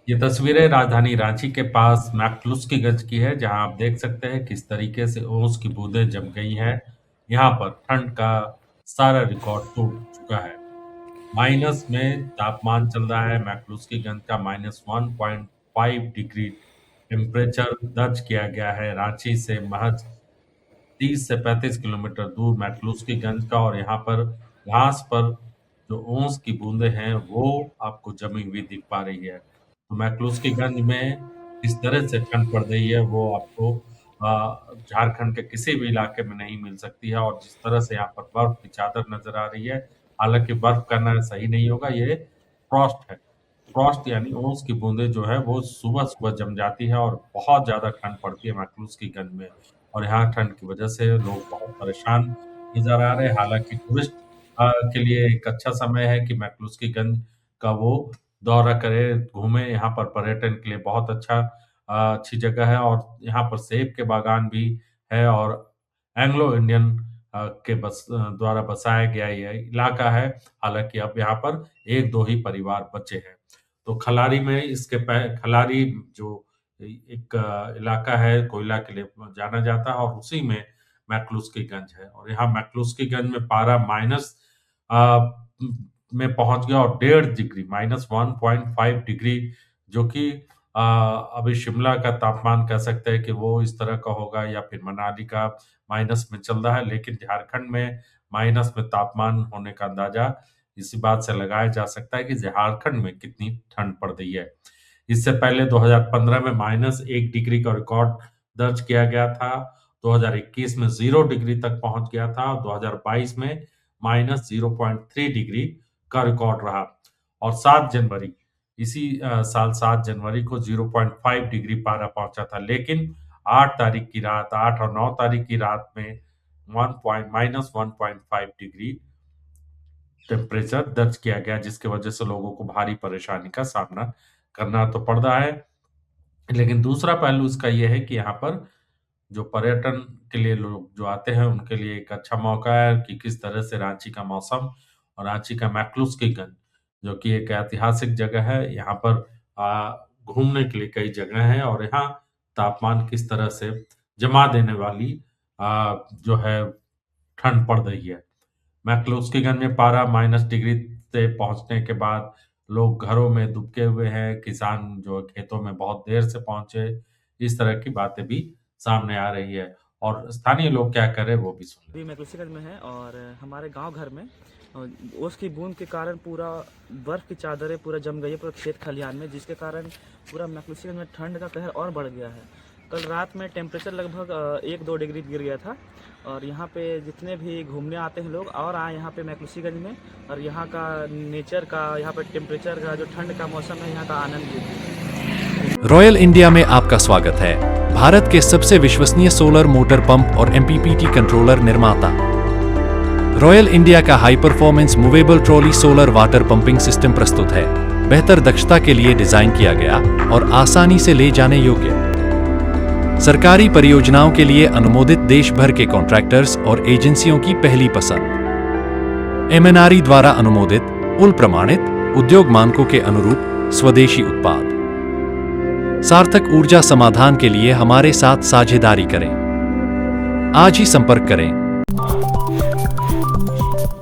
ये तस्वीरें राजधानी रांची के पास मैक्लुस्कीगंज की है, जहां आप देख सकते हैं किस तरीके से ओस की बूंदें जम गई हैं। यहाँ पर ठंड का सारा रिकॉर्ड टूट चुका है। माइनस में तापमान चल रहा है। मैक्लुस्कीगंज का -1.5 डिग्री टेम्परेचर दर्ज किया गया है। रांची से महज 30 से 35 किलोमीटर दूर मैक्लुस्कीगंज का, और यहाँ पर घास पर जो ओस की बूंदें हैं वो आपको जमी हुई दिख पा रही है। तो मैक्लुस्कीगंज में किस तरह से ठंड पड़ रही है वो आपको झारखंड के किसी भी इलाके में नहीं मिल सकती है। और जिस तरह से यहाँ पर बर्फ की चादर नजर आ रही है, हालांकि बर्फ कहना सही नहीं होगा, ये फ्रॉस्ट है। फ्रॉस्ट यानी ओस की बूंदें जो है वो सुबह-सुबह जम जाती है और बहुत ज़्यादा ठंड पड़ती है मैक्लुस्कीगंज में। और यहाँ ठंड की वजह से लोग बहुत परेशान नज़र आ रहे हैं। हालाँकि टूरिस्ट के लिए एक अच्छा समय है कि मैक्लुस्कीगंज का वो दौरा करें, घूमें। यहाँ पर पर्यटन के लिए बहुत अच्छी जगह है, और यहाँ पर सेब के बागान भी है, और एंग्लो इंडियन के द्वारा बसाया गया ये इलाका है। हालाँकि अब यहाँ पर 1-2 ही परिवार बचे हैं। तो खलारी में खलारी जो एक इलाका है, कोयला के लिए जाना जाता है, और उसी में मैक्लुस्कीगंज है। और यहाँ मैक्लुस्कीगंज में पारा माइनस में पहुंच गया, और 1.5 डिग्री -1.5 डिग्री, जो कि अभी शिमला का तापमान कह सकते हैं कि वो इस तरह का होगा, या फिर मनाली का माइनस में चल रहा है। लेकिन झारखंड में माइनस में तापमान होने का अंदाजा इसी बात से लगाया जा सकता है कि झारखंड में कितनी ठंड पड़ रही है। इससे पहले 2015 में -1 डिग्री का रिकॉर्ड दर्ज किया गया था। 2021 में 0 डिग्री तक पहुंच गया था। 2022 में -0.3 डिग्री का रिकॉर्ड रहा, और 7 जनवरी इसी साल 7 जनवरी को 0.5 डिग्री पारा पहुंचा था। लेकिन 8 और 9 तारीख की रात में 1.5 डिग्री टेम्परेचर दर्ज किया गया, जिसकी वजह से लोगों को भारी परेशानी का सामना करना तो पड़ रहा है। लेकिन दूसरा पहलू इसका ये है कि यहाँ पर जो पर्यटन के लिए लोग जो आते हैं, उनके लिए एक अच्छा मौका है कि किस तरह से रांची का मौसम और रांची का मैक्लुस्कीगंज, जो कि एक ऐतिहासिक जगह है, यहाँ पर घूमने के लिए कई जगह हैं, और यहाँ तापमान किस तरह से जमा देने वाली जो है ठंड पड़ रही है। मैक्लुस्कीगंज में पारा -डिग्री से पहुंचने के बाद लोग घरों में दुबके हुए हैं, किसान जो खेतों में बहुत देर से पहुंचे, इस तरह की बातें भी सामने आ रही है। और स्थानीय लोग क्या कर रहे हैं वो भी सुन अभी लेते हैं। मैक्लुस्कीगंज में है और हमारे गांव घर में ओस की बूंद के कारण पूरा बर्फ की चादरें पूरा जम गई है पूरा खेत खलिहान में, जिसके कारण पूरा मैक्लुस्कीगंज में ठंड का कहर और बढ़ गया है। कल रात में टेम्परेचर लगभग 1-2 डिग्री गिर गया था। और यहाँ पे जितने भी घूमने आते हैं लोग और आए यहाँ पे मैक्लुस्कीगंज में, और यहाँ का नेचर का, यहाँ पे टेम्परेचर का, जो ठंड का मौसम है, यहाँ का आनंद लीजिए। रॉयल इंडिया में आपका स्वागत है। भारत के सबसे विश्वसनीय सोलर मोटर पंप और एमपीपीटी कंट्रोलर निर्माता रॉयल इंडिया का high performance movable trolley solar water pumping system प्रस्तुत है। बेहतर दक्षता के लिए डिजाइन किया गया और आसानी से ले जाने योग्य। सरकारी परियोजनाओं के लिए अनुमोदित देश भर के कॉन्ट्रैक्टर्स और एजेंसियों की पहली पसंद। एमएनआरई द्वारा अनुमोदित, उल प्रमाणित, उद्योग मानकों के अनुरूप स्वदेशी उत्पाद। सार्थक ऊर्जा समाधान के लिए हमारे साथ साझेदारी करें। आज ही संपर्क करें।